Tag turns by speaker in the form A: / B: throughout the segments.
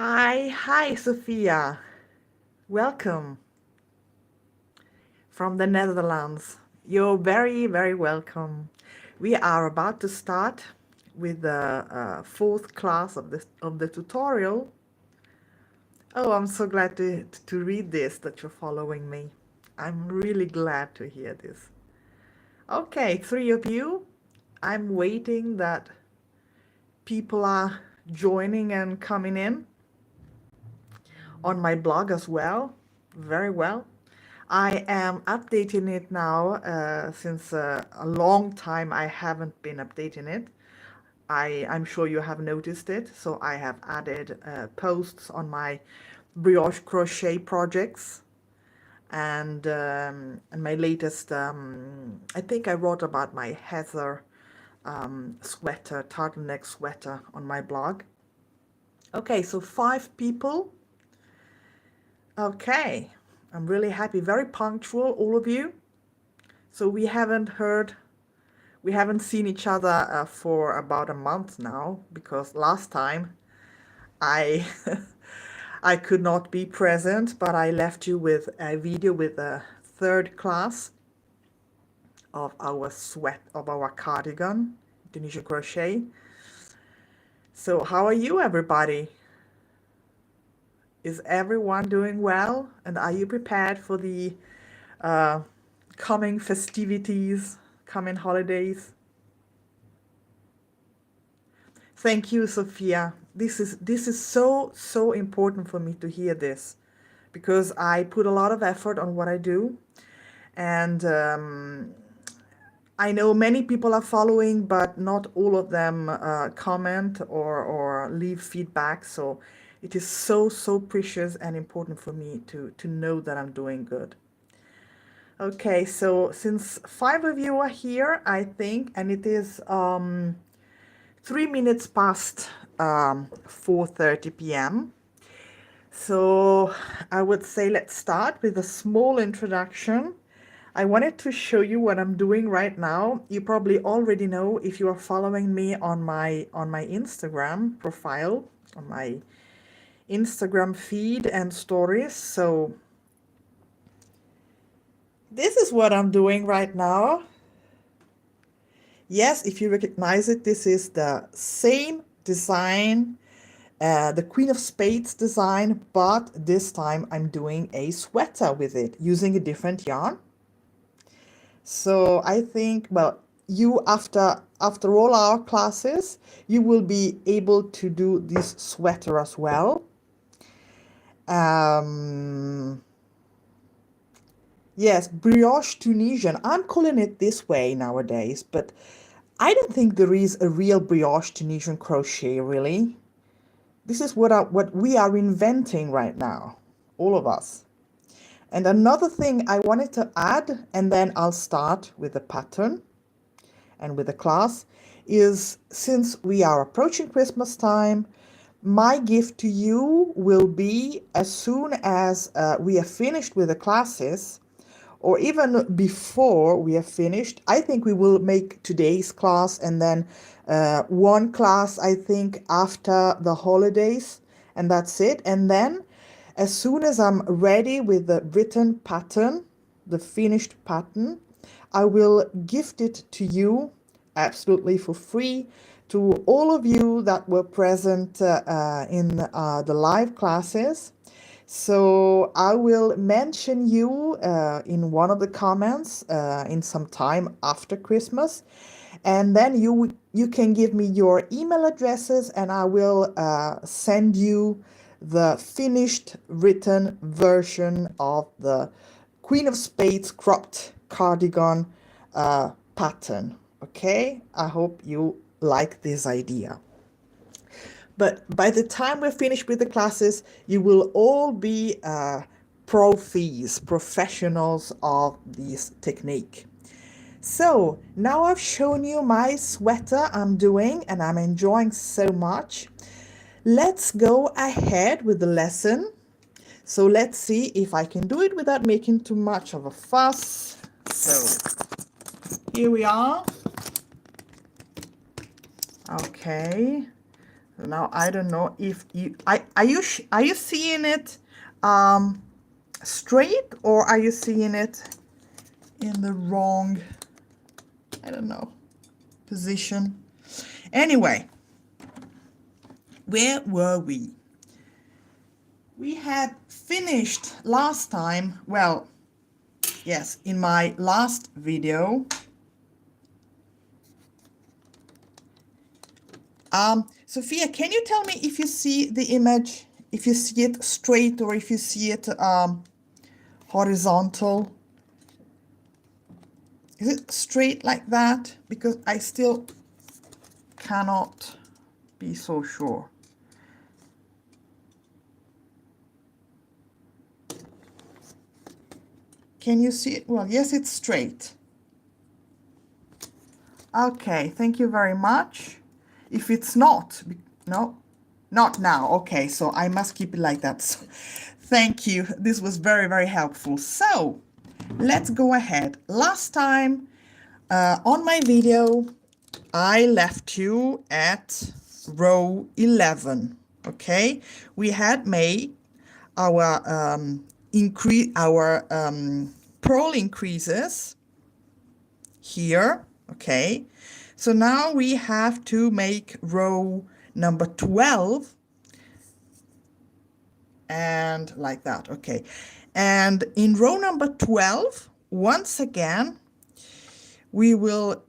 A: Hi, Sophia. Welcome from the Netherlands. You're very welcome. We are about to start with the fourth class of the tutorial. Oh, I'm so glad to read this, that you're following me. I'm really glad to hear this. Okay, three of you. I'm waiting that people are joining and coming in on my blog as well. Very well. I am updating it now since a long time I haven't been updating it. I'm sure you have noticed it. So I have added posts on my brioche crochet projects and my latest, I think I wrote about my heather sweater, turtleneck sweater on my blog. Okay, so 5 people. Okay, I'm really happy, very punctual, all of you. So we haven't seen each other for about a month now, because last time I I could not be present, but I left you with a video with the third class of our cardigan, Tunisian crochet. So how are you, everybody? Is everyone doing well? And are you prepared for the coming festivities, coming holidays? Thank you, Sophia. This is so important for me to hear this, because I put a lot of effort on what I do, and I know many people are following, but not all of them comment or leave feedback. So it is so precious and important for me to know that I'm doing good. Okay, so since 5 of you are here, I think, and it is 3 minutes past 4:30 p.m. So I would say let's start with a small introduction. I wanted to show you what I'm doing right now. You probably already know if you are following me on my Instagram profile, on my Instagram feed and stories. So this is what I'm doing right now. Yes, if you recognize it, this is the same design, the Queen of Spades design, but this time I'm doing a sweater with it using a different yarn. So I think, well, you after all our classes, you will be able to do this sweater as well. Yes, brioche Tunisian. I'm calling it this way nowadays, but I don't think there is a real brioche Tunisian crochet, really. This is what we are inventing right now, all of us. And another thing I wanted to add, and then I'll start with the pattern and with the class, is since we are approaching Christmas time, my gift to you will be, as soon as we are finished with the classes, or even before we are finished, I think we will make today's class and then one class, I think, after the holidays, and that's it. And then as soon as I'm ready with the written pattern, the finished pattern, I will gift it to you absolutely for free, to all of you that were present in the live classes. So I will mention you in one of the comments in some time after Christmas, and then you can give me your email addresses, and I will send you the finished written version of the Queen of Spades cropped cardigan pattern. Okay, I hope you like this idea. But by the time we're finished with the classes, you will all be professionals of this technique. So now I've shown you my sweater I'm doing, and I'm enjoying so much. Let's go ahead with the lesson. So let's see if I can do it without making too much of a fuss. So here we are. Okay. So now I don't know if you are you seeing it straight, or are you seeing it in the wrong, I don't know, position? Anyway, where were we? We had finished last time, well, yes, in my last video. Sophia, can you tell me if you see the image, if you see it straight or if you see it horizontal? Is it straight like that? Because I still cannot be so sure. Can you see it? Well, yes, it's straight. Okay, thank you very much. If it's not, no, not now. Okay, so I must keep it like that. So, thank you. This was very, very helpful. So let's go ahead. Last time on my video, I left you at row 11. Okay, we had made our purl increases here. Okay, so now we have to make row number 12 and like that. Okay, and in row number 12, once again, we will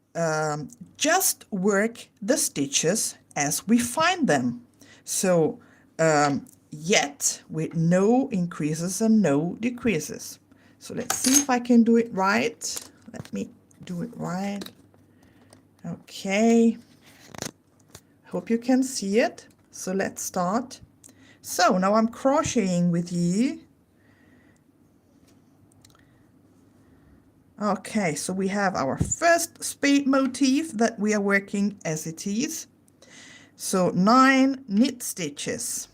A: just work the stitches as we find them. So yet with no increases and no decreases. So let's see if I can do it right. Let me do it right. Okay, hope you can see it. So let's start. So now I'm crocheting with you. Okay, so we have our first spade motif that we are working as it is. So 9 knit stitches.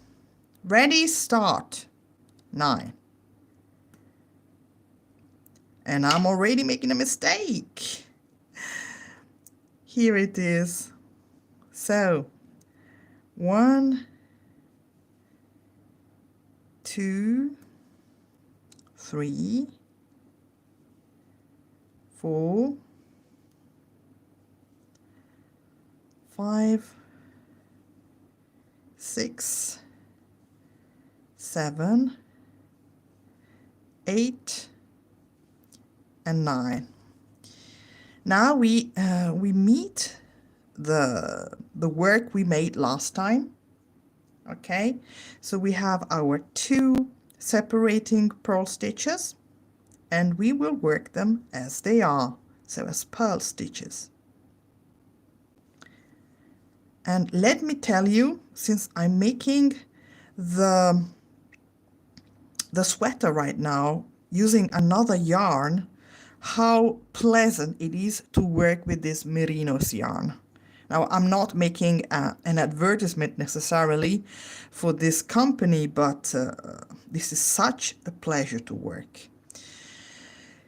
A: Ready, start. 9. And I'm already making a mistake. Here it is. So 1, 2, 3, 4, 5, 6, 7, 8, and 9. Now we meet the work we made last time. Okay, so we have our 2 separating purl stitches, and we will work them as they are, so as purl stitches. And let me tell you, since I'm making the sweater right now using another yarn, how pleasant it is to work with this Merinos yarn. Now, I'm not making an advertisement necessarily for this company, but this is such a pleasure to work.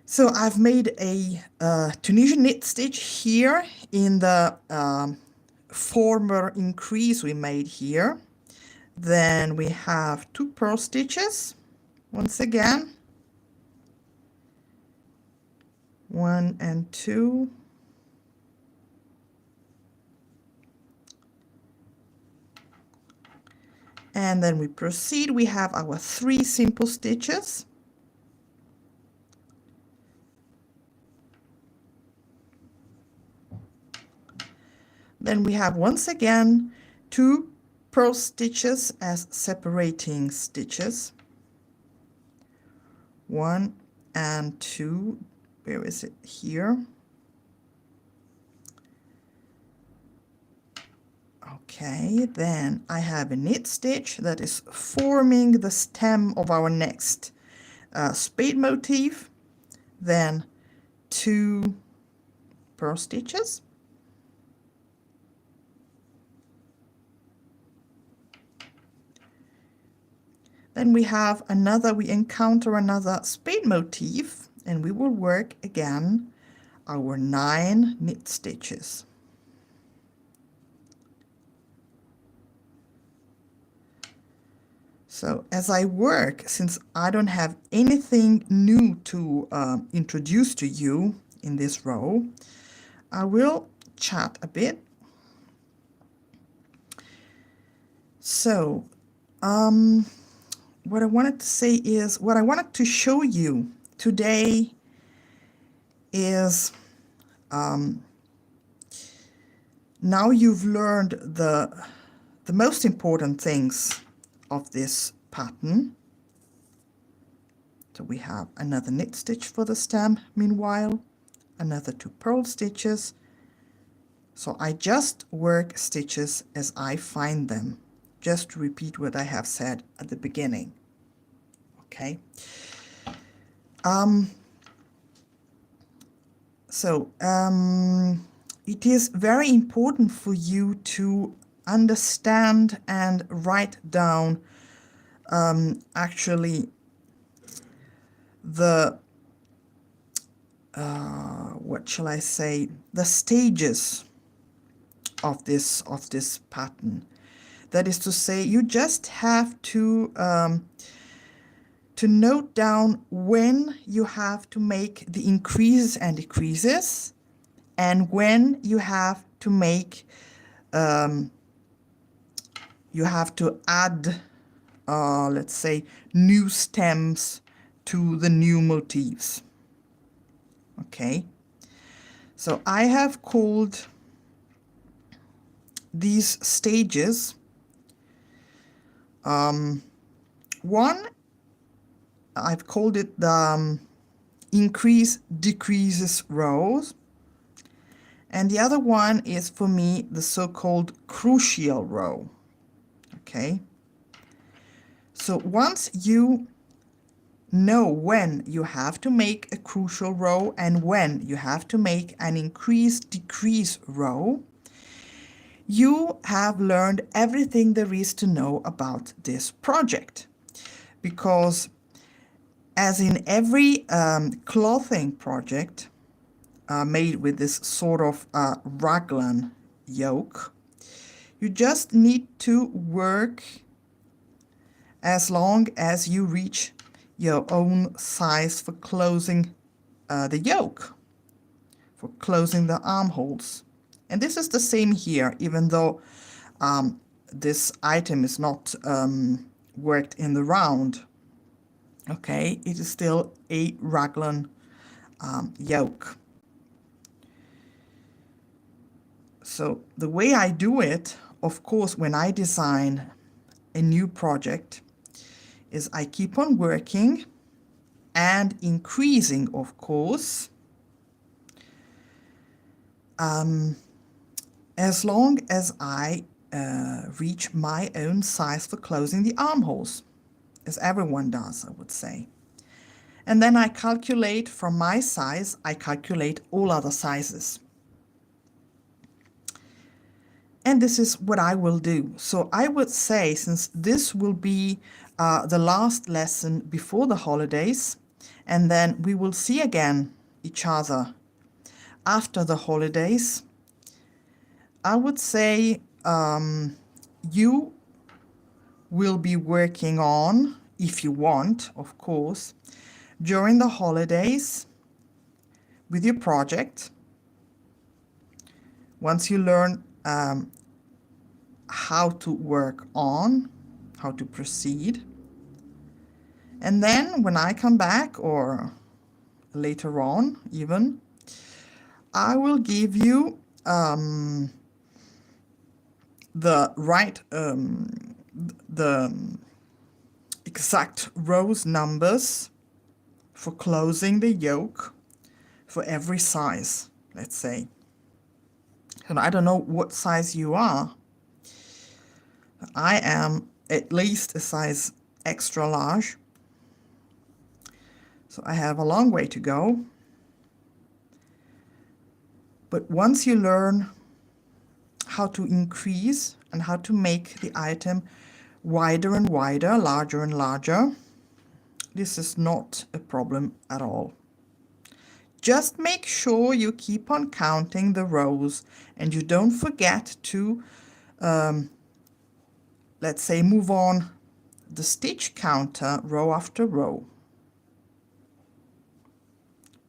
A: So I've made a Tunisian knit stitch here in the former increase we made here. Then we have 2 purl stitches once again. 1 and 2. And then we proceed. We have our 3 simple stitches. Then we have once again 2 purl stitches as separating stitches. 1 and 2. Where is it? Here. Okay, then I have a knit stitch that is forming the stem of our next spade motif. Then 2 purl stitches. Then we have another, we encounter another spade motif, and we will work again our 9 knit stitches. So as I work, since I don't have anything new to introduce to you in this row, I will chat a bit. So what I wanted to say is, what I wanted to show you today is now you've learned the most important things of this pattern. So we have another knit stitch for the stem, meanwhile, another 2 purl stitches. So I just work stitches as I find them, just to repeat what I have said at the beginning. Okay. It is very important for you to understand and write down actually the what shall I say, the stages of this pattern. That is to say, you just have to note down when you have to make the increases and decreases, and when you have to make you have to add let's say new stems to the new motifs. Okay, so I have called these stages one, I've called it the increase decreases rows, and the other one is for me the so-called crucial row. Okay, so once you know when you have to make a crucial row and when you have to make an increase decrease row, you have learned everything there is to know about this project. Because as in every clothing project made with this sort of raglan yoke, you just need to work as long as you reach your own size for closing the yoke, for closing the armholes. And this is the same here, even though this item is not worked in the round. Okay, it is still a raglan yoke. So the way I do it, of course, when I design a new project, is I keep on working and increasing, of course, as long as I reach my own size for closing the armholes, as everyone does, I would say. And then I calculate from my size, I calculate all other sizes. And this is what I will do. So I would say, since this will be the last lesson before the holidays, and then we will see again each other after the holidays, I would say you will be working on, if you want, of course, during the holidays with your project. Once you learn how to work on, how to proceed. And then when I come back, or later on even, I will give you the right, the exact rows numbers for closing the yoke for every size, let's say. And I don't know what size you are. I am at least a size extra large. So I have a long way to go. But once you learn how to increase and how to make the item wider and wider, larger and larger, this is not a problem at all. Just make sure you keep on counting the rows and you don't forget to, let's say, move on the stitch counter row after row,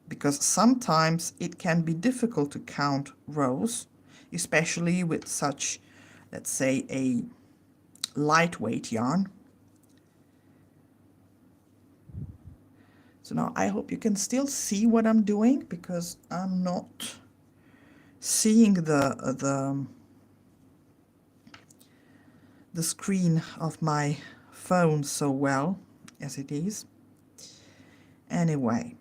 A: because sometimes it can be difficult to count rows, especially with such, let's say, a lightweight yarn. So now I hope you can still see what I'm doing, because I'm not seeing the screen of my phone so well as it is. Anyway,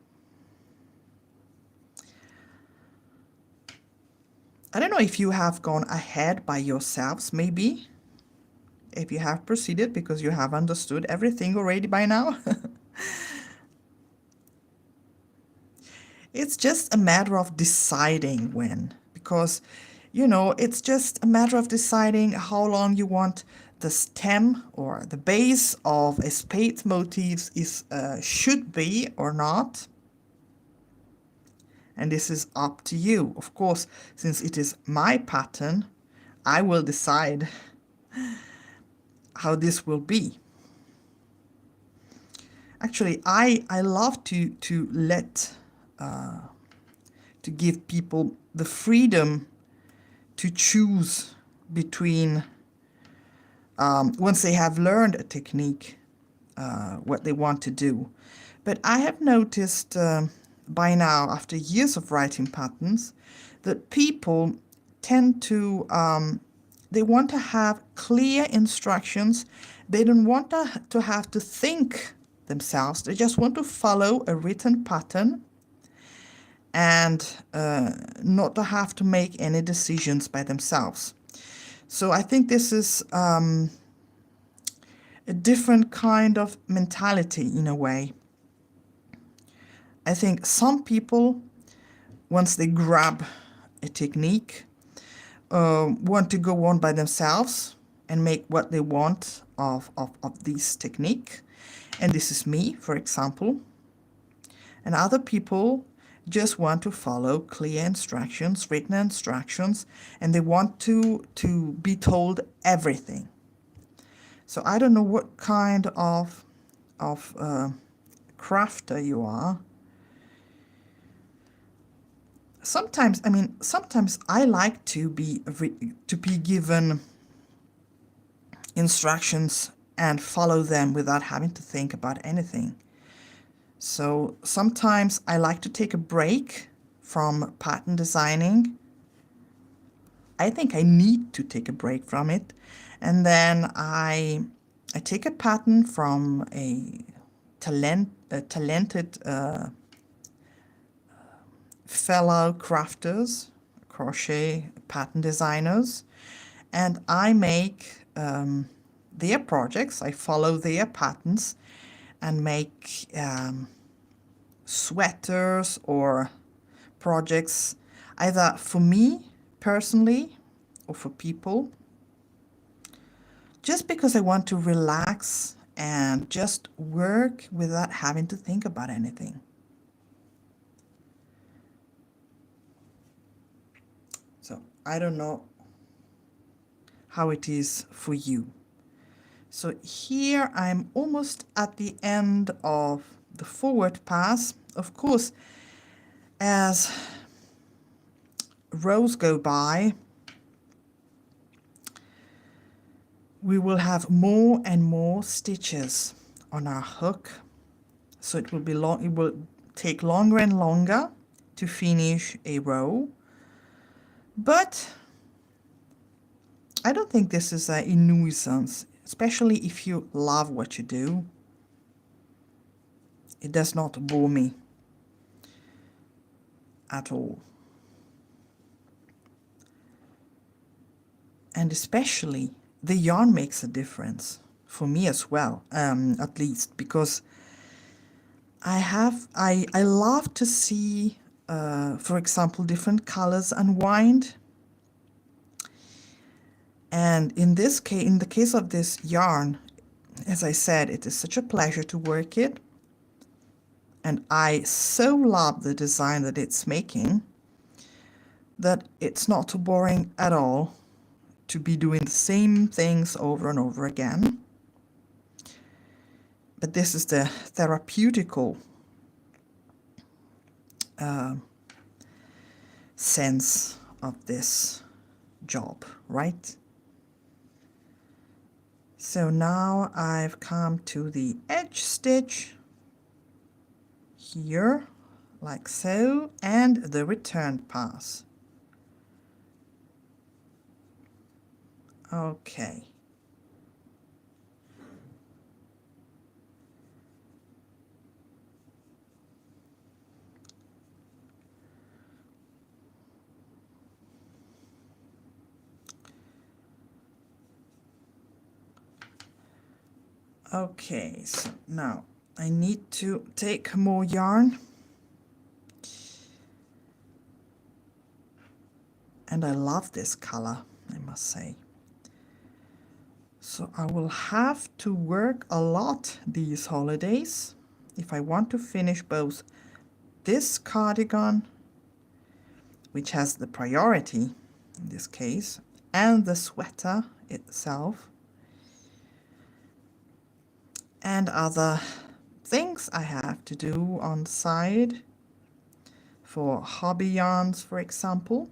A: I don't know if you have gone ahead by yourselves, maybe. If you have proceeded because you have understood everything already by now. It's just a matter of deciding when, because, you know, it's just a matter of deciding how long you want the stem or the base of a spade motif should be or not. And this is up to you. Of course, since it is my pattern, I will decide how this will be. Actually, I love to give people the freedom to choose between, once they have learned a technique, what they want to do. But I have noticed by now, after years of writing patterns, that people tend to, they want to have clear instructions. They don't want to have to think themselves. They just want to follow a written pattern and not to have to make any decisions by themselves. So I think this is a different kind of mentality in a way. I think some people, once they grab a technique, want to go on by themselves and make what they want of this technique. And this is me, for example. And other people just want to follow clear instructions, written instructions, and they want to be told everything. So I don't know what kind of crafter you are. Sometimes I like to be given instructions and follow them without having to think about anything. So sometimes I like to take a break from pattern designing. I think I need to take a break from it. And then I take a pattern from a talented fellow crafters, crochet pattern designers, and I make their projects. I follow their patterns and make sweaters or projects either for me personally or for people, just because I want to relax and just work without having to think about anything. So I don't know how it is for you. So here I'm almost at the end of the forward pass. Of course, as rows go by, we will have more and more stitches on our hook. So it will be long, it will take longer and longer to finish a row. But I don't think this is a nuisance, especially if you love what you do. It does not bore me at all. And especially the yarn makes a difference for me as well, at least, because I love to see, for example, different colors unwind. And in this case, in the case of this yarn, as I said, it is such a pleasure to work it. And I so love the design that it's making that it's not too boring at all to be doing the same things over and over again. But this is the therapeutical sense of this job, right? So now I've come to the edge stitch here, like so, and the return pass. Okay. Okay, so now I need to take more yarn. And I love this color, I must say. So I will have to work a lot these holidays if I want to finish both this cardigan, which has the priority in this case, and the sweater itself, and other things I have to do on the side for hobby yarns, for example.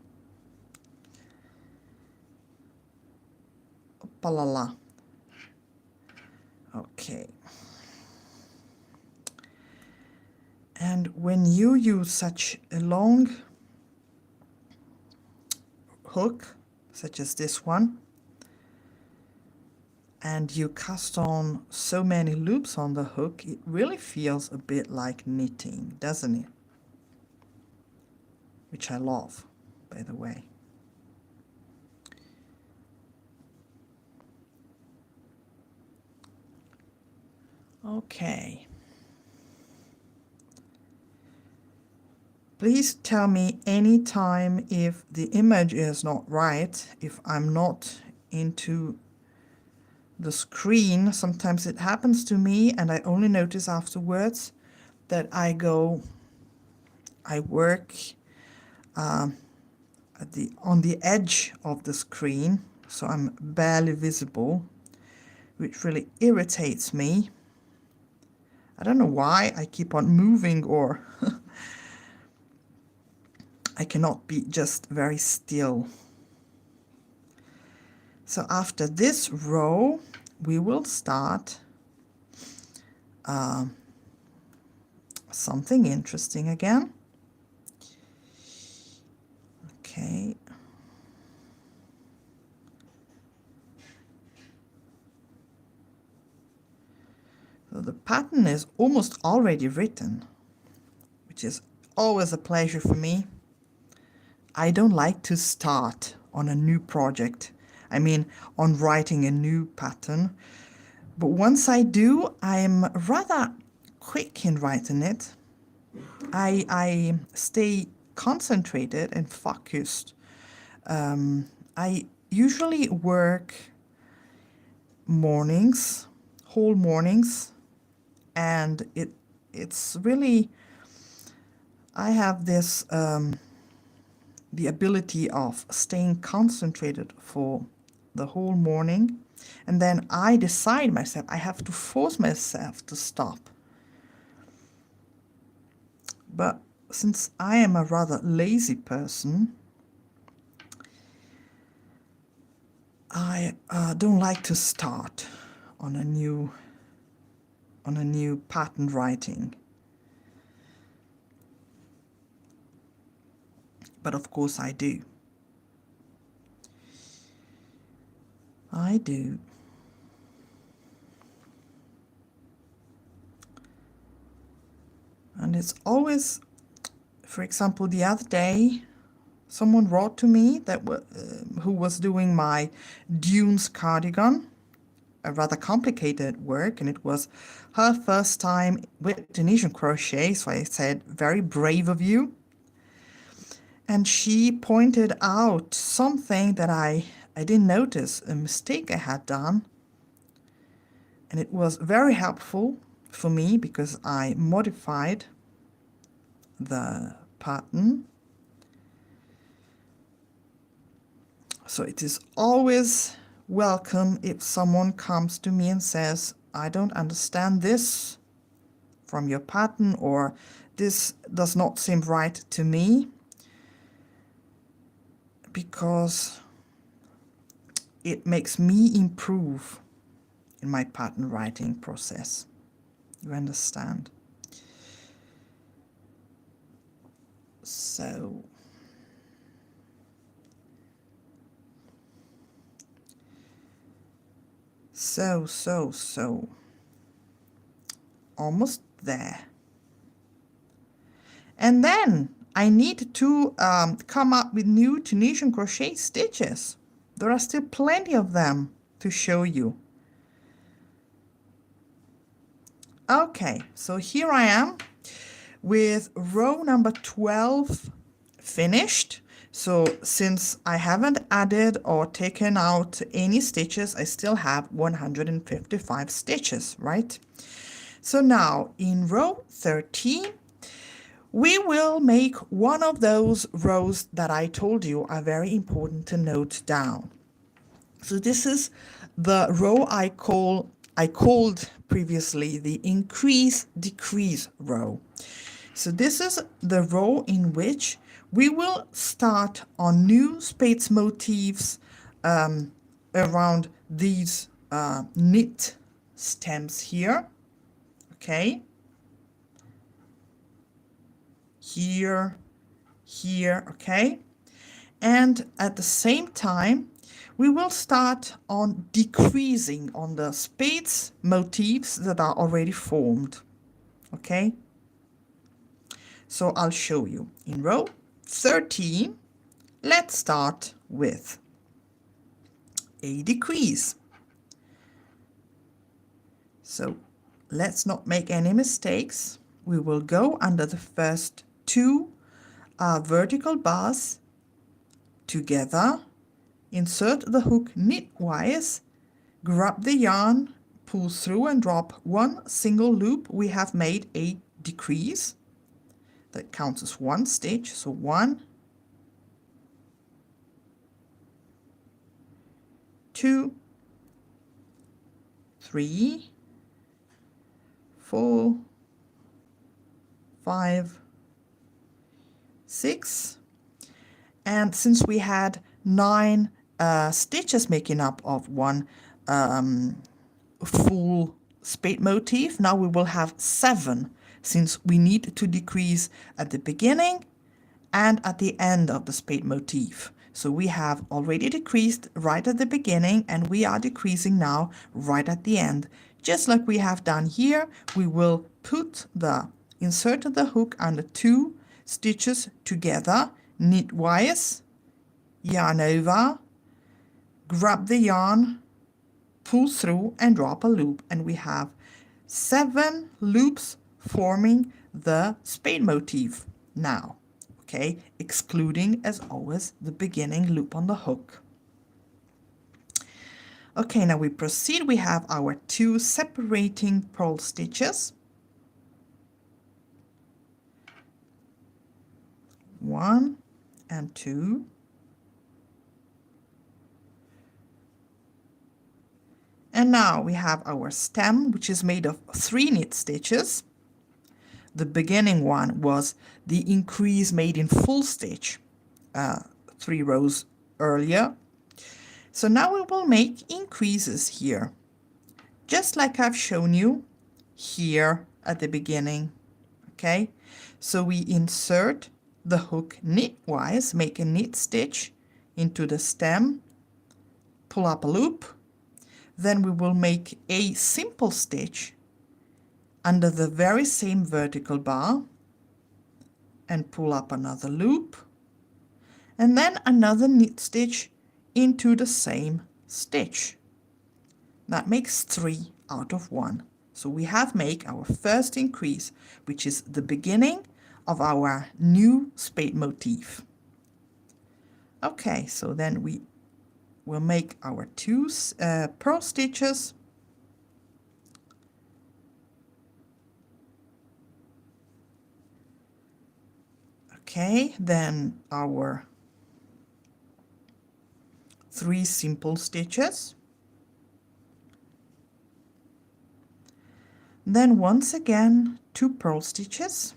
A: Opalala. Okay. And when you use such a long hook, such as this one, and you cast on so many loops on the hook, it really feels a bit like knitting, doesn't it? Which I love, by the way. Okay. Please tell me anytime if the image is not right, if I'm not into the screen. Sometimes it happens to me and I only notice afterwards that I work on the edge of the screen, so I'm barely visible, which really irritates me. I don't know why I keep on moving, or I cannot be just very still. So after this row, we will start something interesting again. Okay. So the pattern is almost already written, which is always a pleasure for me. I don't like to start on a new project. I mean, on writing a new pattern. But once I do, I'm rather quick in writing it. I stay concentrated and focused. I usually work mornings, whole mornings, and it's really, I have this the ability of staying concentrated for the whole morning, and then I decide myself, I have to force myself to stop. But since I am a rather lazy person, I don't like to start on a new pattern writing. But of course I do. I do. And it's always, for example, the other day, someone wrote to me that who was doing my Dunes cardigan, a rather complicated work, and it was her first time with Tunisian crochet, so I said, very brave of you. And she pointed out something that I didn't notice, a mistake I had done. And it was very helpful for me because I modified the pattern. So it is always welcome if someone comes to me and says, I don't understand this from your pattern, or this does not seem right to me, because it makes me improve in my pattern writing process. You understand? So almost there. And then I need to come up with new Tunisian crochet stitches. There are still plenty of them to show you. Okay, so here I am with row number 12 finished. So since I haven't added or taken out any stitches, I still have 155 stitches, right? So now in row 13, we will make one of those rows that I told you are very important to note down. So this is the row I called previously the increase decrease row. So this is the row in which we will start on new spades motifs around these knit stems here. Okay, here, okay, and at the same time we will start on decreasing on the spades motifs that are already formed. Okay, so I'll show you in row 13. Let's start with a decrease. So let's not make any mistakes. We will go under the first two vertical bars together, insert the hook knitwise, grab the yarn, pull through and drop one single loop. We have made a decrease that counts as one stitch. So 1, 2, 3, 4, 5, 6, and since we had 9 stitches making up of one full spade motif, now we will have 7, since we need to decrease at the beginning and at the end of the spade motif. So we have already decreased right at the beginning, and we are decreasing now right at the end. Just like we have done here, we will insert the hook under 2 stitches together, knitwise, yarn over, grab the yarn, pull through and drop a loop, and we have 7 loops forming the spade motif now. Okay, excluding as always the beginning loop on the hook. Okay, now we proceed. We have our 2 separating purl stitches. 1 and 2. And now we have our stem, which is made of 3 knit stitches. The beginning one was the increase made in full stitch 3 rows earlier. So now we will make increases here, just like I've shown you here at the beginning. Okay, so we insert the hook knitwise, make a knit stitch into the stem, pull up a loop, then we will make a simple stitch under the very same vertical bar and pull up another loop, and then another knit stitch into the same stitch. That makes 3 out of 1. So we have made our first increase, which is the beginning of our new spade motif. Okay, so then we will make our 2 purl stitches. Okay, then our 3 simple stitches. Then once again 2 purl stitches.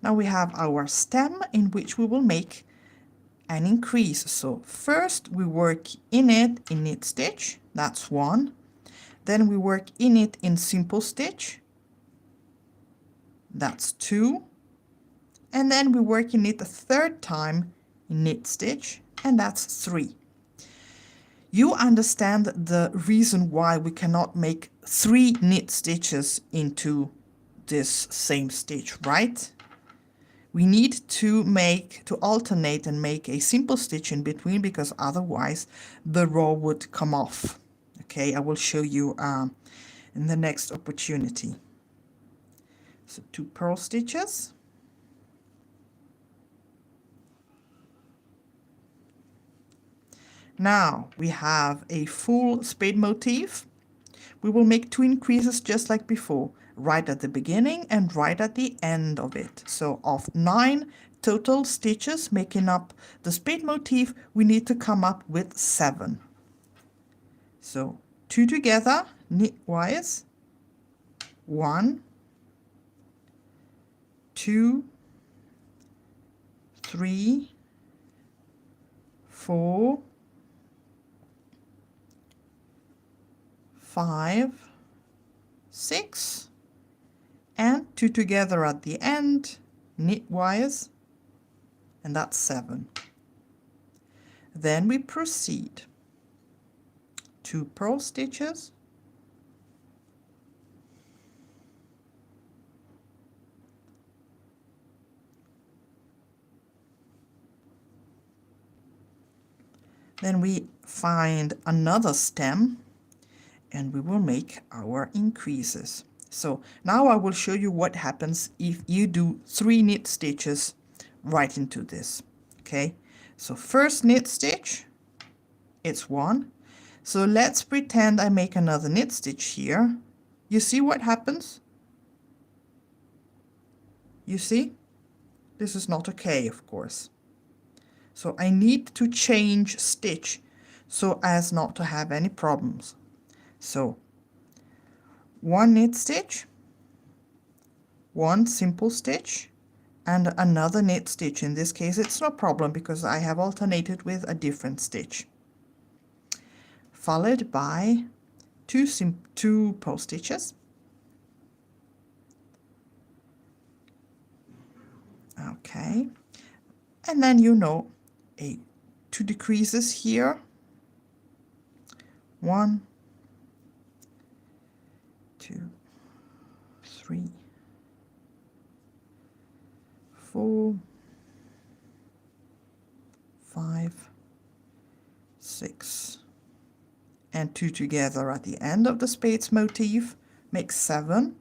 A: Now we have our stem in which we will make an increase. So first we work in it in knit stitch, that's 1. Then we work in it in simple stitch, that's 2. And then we work in it a third time in knit stitch, and that's 3. You understand the reason why we cannot make 3 knit stitches into this same stitch, right? We need to alternate and make a simple stitch in between, because otherwise the row would come off. Okay, I will show you in the next opportunity. So 2 purl stitches. Now we have a full spade motif. We will make 2 increases just like before, right at the beginning and right at the end of it. So of 9 total stitches making up the spade motif, we need to come up with 7. So 2 together, knitwise, 1, 2, 3, 4, 5, 6, and 2 together at the end, knitwise, and that's 7. Then we proceed. 2 purl stitches, then we find another stem and we will make our increases. So now I will show you what happens if you do 3 knit stitches right into this. Okay, so first knit stitch, it's 1. So let's pretend I make another knit stitch here. You see what happens? You see? This is not okay, of course. So I need to change stitch so as not to have any problems. So 1 knit stitch, 1 simple stitch, and another knit stitch. In this case it's no problem because I have alternated with a different stitch, followed by 2 purl stitches. Okay, and then 2 decreases here, 1, 2, 3, 4, 5, 6, and 2 together at the end of the spades motif makes 7.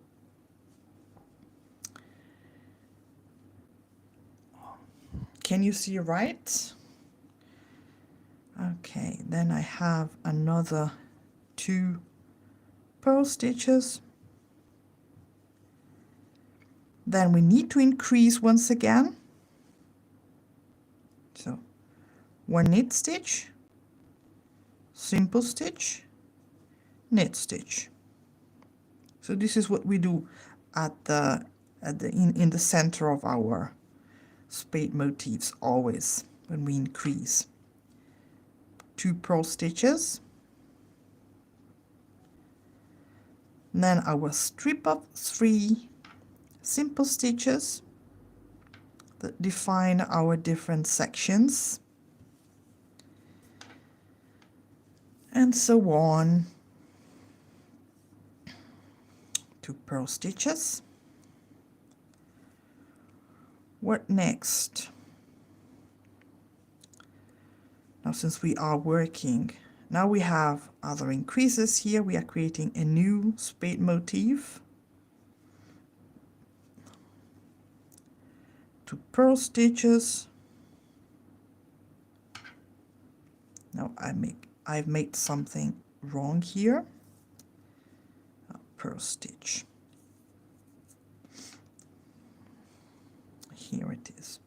A: Can you see right? Okay, then I have another 2 purl stitches. Then we need to increase once again. So 1 knit stitch, simple stitch, knit stitch. So this is what we do in the center of our spade motifs always when we increase. 2 purl stitches, and then I will strip up 3 simple stitches that define our different sections, and so on. 2 purl stitches. What next? Now since we are working, now we have other increases here. We are creating a new spade motif. 2 purl stitches. Now I've made something wrong here. A purl stitch. Here it is.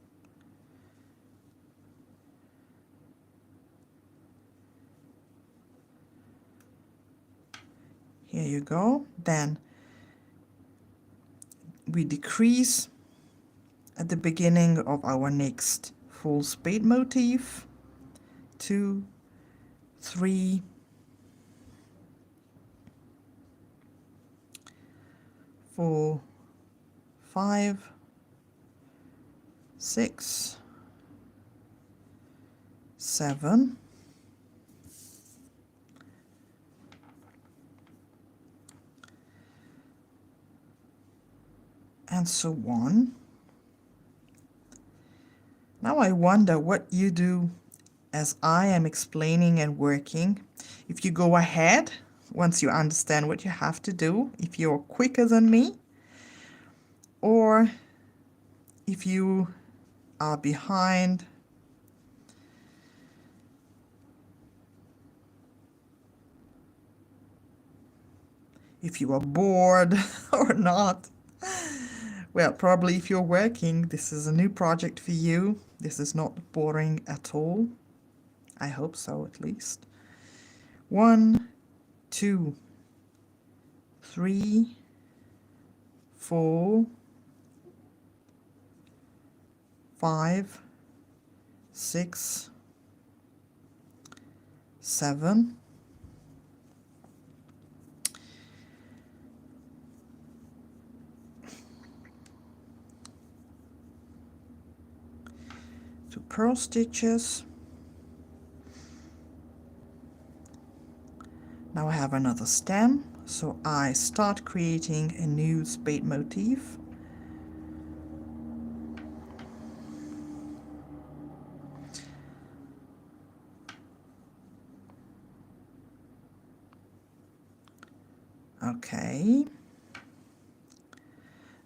A: Here you go. Then we decrease at the beginning of our next full spade motif. 2, 3, 4, 5, 6, 7, and so on. Now I wonder what you do as I am explaining and working. If you go ahead, once you understand what you have to do, if you're quicker than me, or if you are behind. If you are bored or not. Well, probably if you're working, this is a new project for you. This is not boring at all. I hope so, at least. 1, 2, 3, 4, 5, 6, 7. Two purl stitches. Now I have another stem, so I start creating a new spade motif. Okay,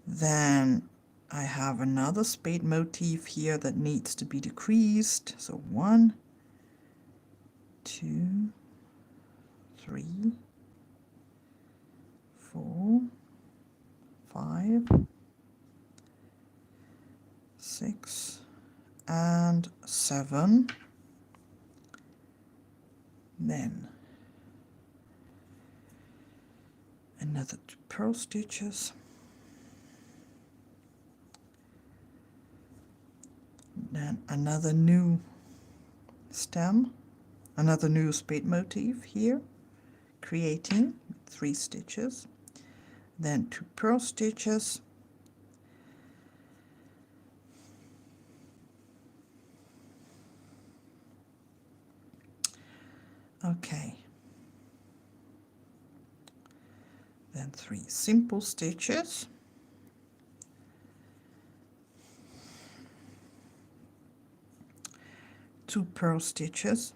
A: then I have another spade motif here that needs to be decreased. So 1, 2, 3, 4, 5, 6, and 7. Then another 2 purl stitches. Then another new stem, another new spade motif here, creating 3 stitches. Then 2 purl stitches. Okay. Then 3 simple stitches. Two purl stitches.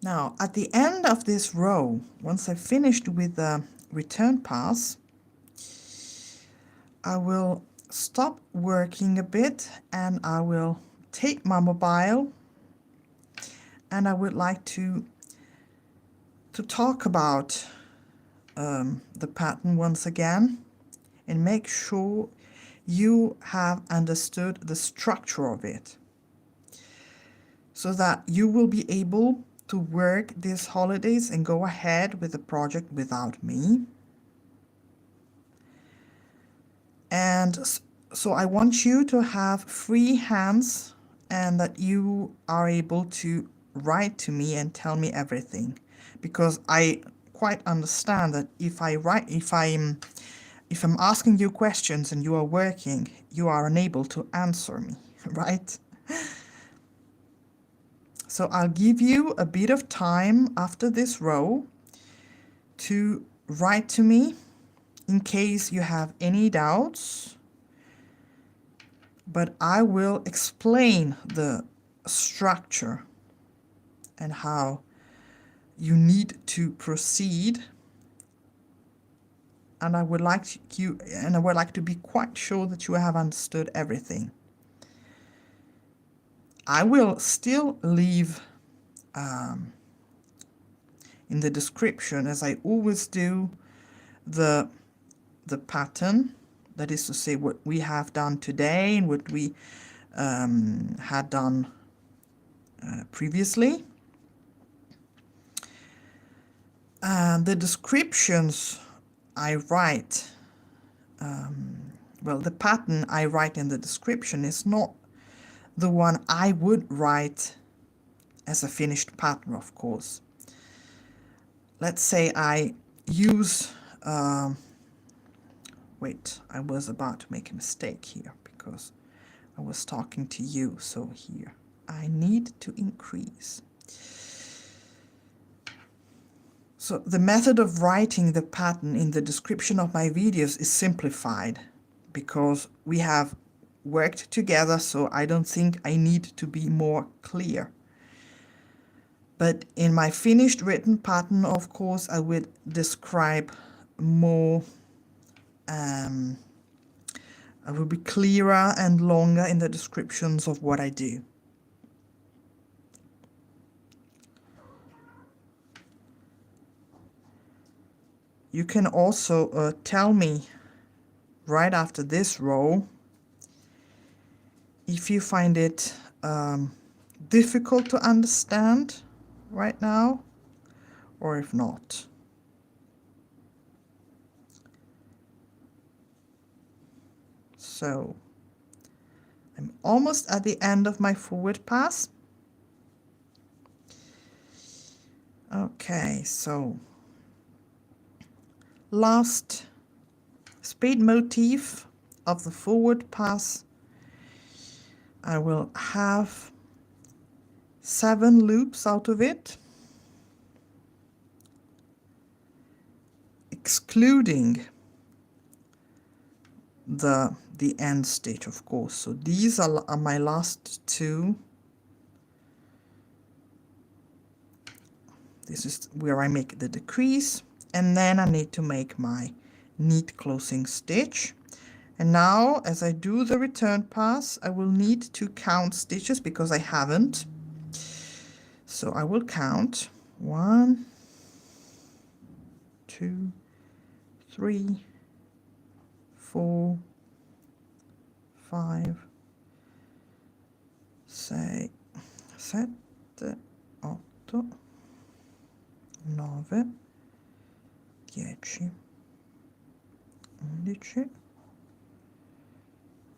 A: Now at the end of this row, once I've finished with the return pass, I will stop working a bit and I will take my mobile, and I would like to talk about the pattern once again and make sure you have understood the structure of it, so that you will be able to work these holidays and go ahead with the project without me. And so I want you to have free hands and that you are able to write to me and tell me everything, because I quite understand that if I'm asking you questions and you are working, you are unable to answer me, right? So I'll give you a bit of time after this row to write to me in case you have any doubts, but I will explain the structure and how you need to proceed. And I would like to be quite sure that you have understood everything. I will still leave in the description, as I always do, the pattern, that is to say what we have done today and what we had done previously. And the descriptions I write, well, the pattern I write in the description is not the one I would write as a finished pattern, of course. Let's say I use, wait, I was about to make a mistake here because I was talking to you, so here I need to increase. So the method of writing the pattern in the description of my videos is simplified because we have worked together, so I don't think I need to be more clear. But in my finished written pattern, of course, I would describe more, I will be clearer and longer in the descriptions of what I do. You can also tell me right after this row if you find it difficult to understand right now, or if not. So I'm almost at the end of my forward pass. Okay, so last spade motif of the forward pass, I will have 7 loops out of it, excluding the end stitch, of course. So these are my last 2. This is where I make the decrease, and then I need to make my neat closing stitch. And now, as I do the return pass, I will need to count stitches because I haven't. So I will count 1, 2, 3, 4, 5, 6, 7, 8, 9, 10, 11, 12, 13,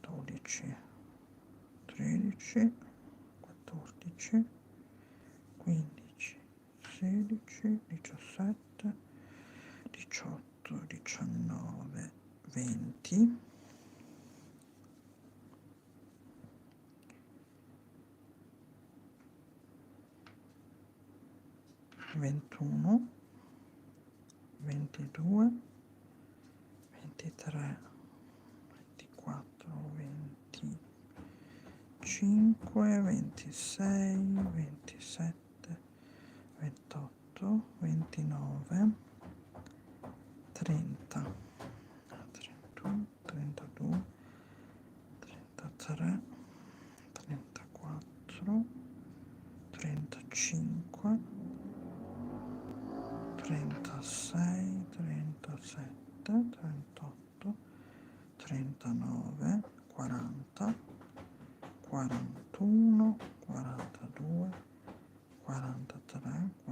A: 14, 15, 16, 17, 18, 19, 20, 21, 22, 23, 24, 25, 26, 27, 28, 29, 30, 31, 32, 33, 34, 35, 36, 37, 38, 39, 40, 41, 42, 43, 44, 45, 47, 48,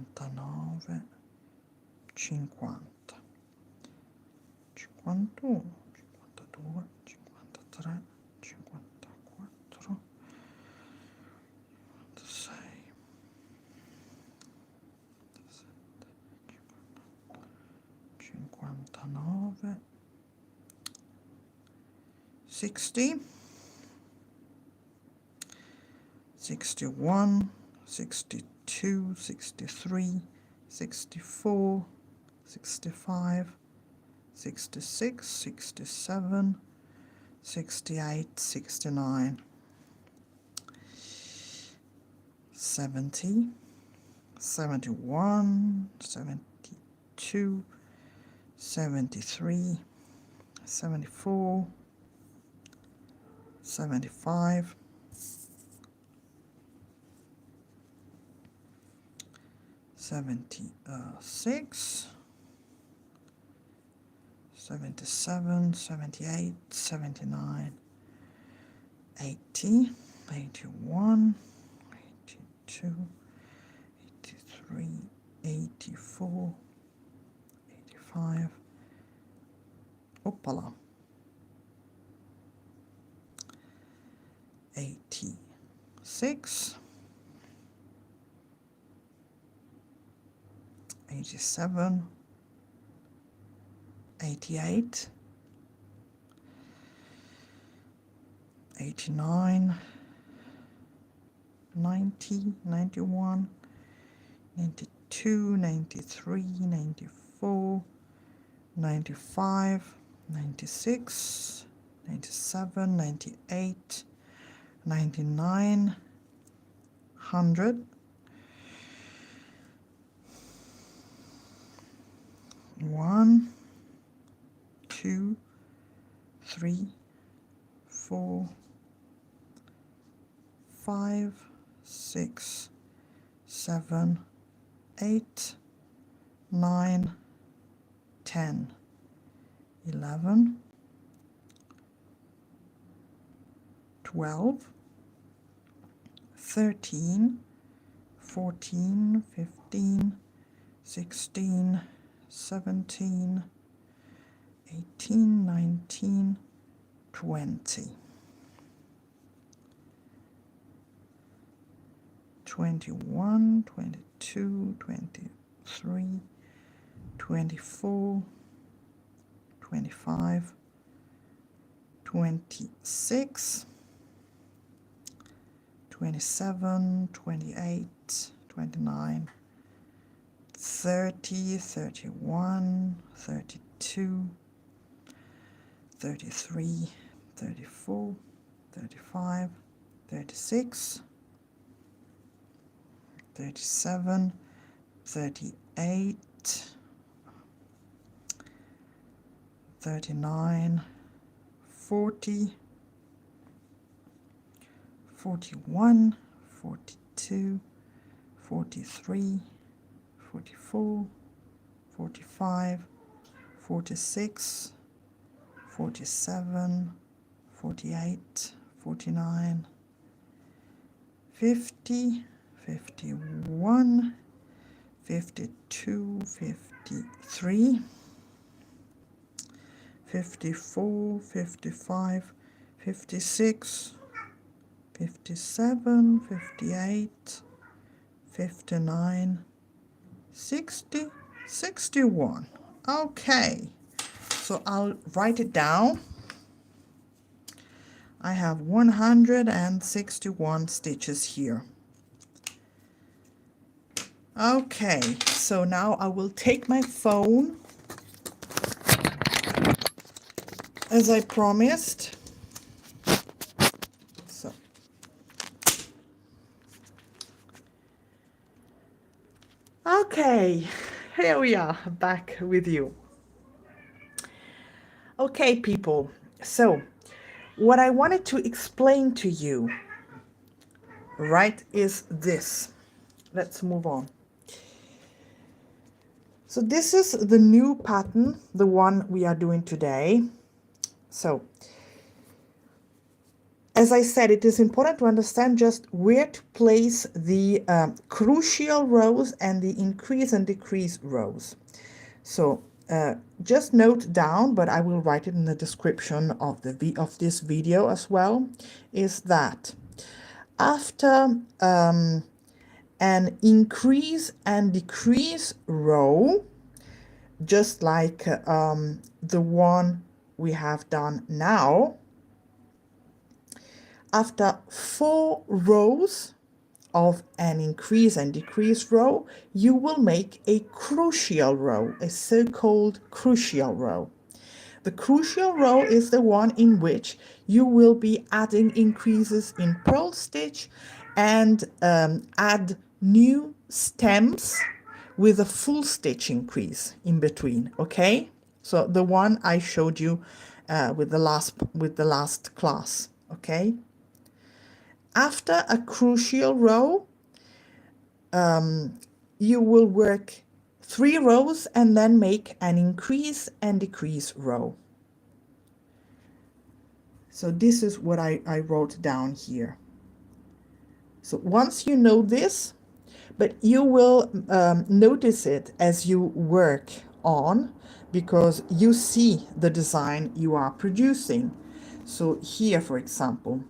A: 49, 50, 51, 52, 53, 54, 56, 59, 60, 61, 62, 63, 64, 65, 66, 67, 68, 69, 70, 71, 72, 73, 74, 75, 76, 77, 78, 79, 80, 81, 82, 83, 84, 85, hoppala, 86, 87, 88, 89, 90, 91, 92, 93, 94, 95, 96, 97, 98, 99, 100, 1, 2, 3, 4, 5, 6, 7, 8, 9, 10, 11, 12, 13, 14, 15, 16, 17, 18, 19, 20, 21, 22, 23, 24, 25, 26, 27, 28, 29, 30, 31, 32, 33, 34, 35, 36, 37, 38, 39, 40, 41, 42, 43, 44, 45, 46, 47, 48, 49, 50, 51, 52, 53, 54, 55, 56, 57, 58, 59, 60, 61. Okay, so I'll write it down. I have 161 stitches here. Okay, so now I will take my phone, as I promised. So, okay, here we are, back with you. Okay, people, so what I wanted to explain to you, right, is this. Let's move on. So this is the new pattern, the one we are doing today. So, as I said, it is important to understand just where to place the crucial rows and the increase and decrease rows. So just note down, but I will write it in the description of this video as well, is that after an increase and decrease row, just like the one we have done now, after 4 rows of an increase and decrease row, you will make a crucial row, a so-called crucial row. The crucial row is the one in which you will be adding increases in purl stitch and add new stems with a full stitch increase in between, okay? So the one I showed you with the last class, okay? After a crucial row, you will work 3 rows and then make an increase and decrease row. So this is what I wrote down here. So once you know this, but you will notice it as you work on, because you see the design you are producing. So here, for example,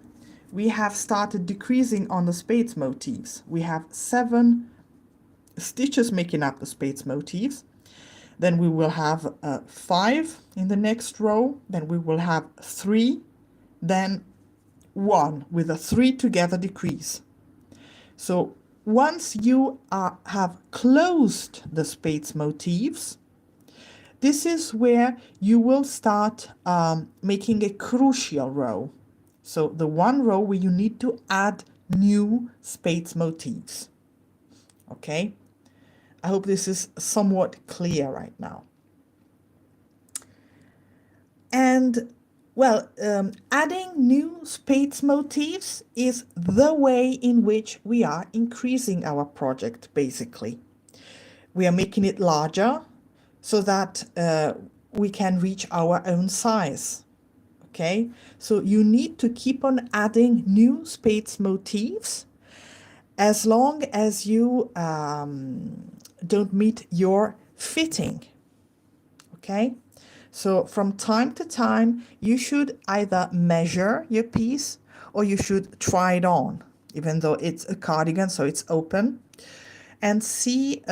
A: we have started decreasing on the spades motifs. We have 7 stitches making up the spades motifs. Then we will have 5 in the next row. Then we will have 3, then 1 with a 3 together decrease. So once you have closed the spades motifs, this is where you will start making a crucial row. So the one row where you need to add new spades motifs. Okay, I hope this is somewhat clear right now. And well, adding new spades motifs is the way in which we are increasing our project, basically. We are making it larger so that we can reach our own size. Okay, so you need to keep on adding new spades motifs as long as you don't meet your fitting. Okay, so from time to time you should either measure your piece or you should try it on, even though it's a cardigan, so it's open, and see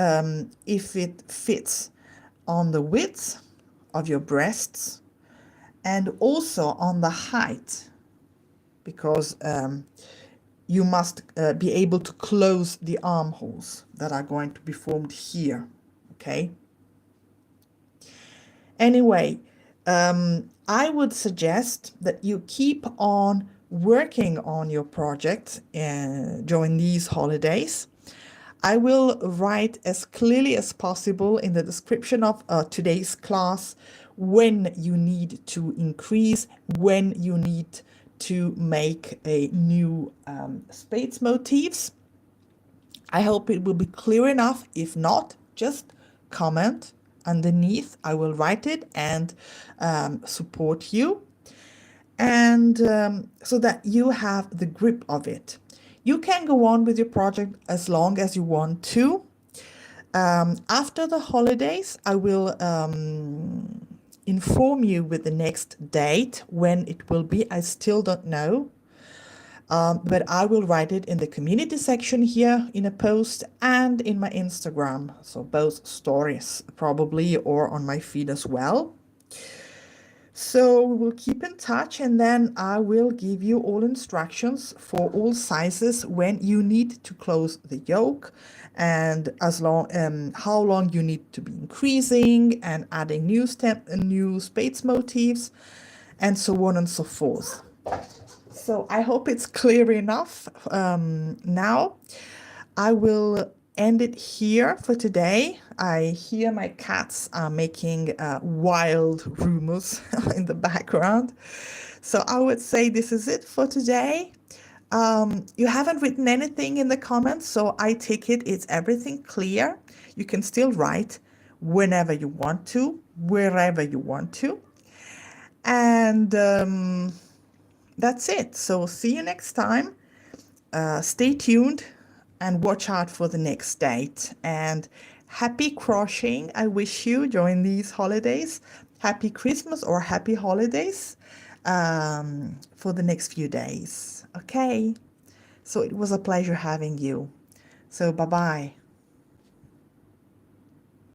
A: if it fits on the width of your breasts and also on the height, because you must be able to close the armholes that are going to be formed here. Okay. Anyway, I would suggest that you keep on working on your project during these holidays. I will write as clearly as possible in the description of today's class when you need to increase, when you need to make a new spades motifs. I hope it will be clear enough. If not, just comment underneath. I will write it and support you, and so that you have the grip of it. You can go on with your project as long as you want to. After the holidays, I will inform you with the next date when it will be. I still don't know, but I will write it in the community section here in a post and in my Instagram, so both stories probably, or on my feed as well. So we will keep in touch, and then I will give you all instructions for all sizes when you need to close the yoke, and how long you need to be increasing and adding new spades motifs, and so on and so forth. So I hope it's clear enough. Now I will end it here for today. I hear my cats are making wild rumors in the background. So I would say this is it for today. You haven't written anything in the comments, so I take it it's everything clear. You can still write whenever you want to, wherever you want to. And that's it. So see you next time. Stay tuned and watch out for the next date. And happy crocheting I wish you during these holidays. Happy Christmas or happy holidays for the next few days. Okay, so it was a pleasure having you. So bye-bye.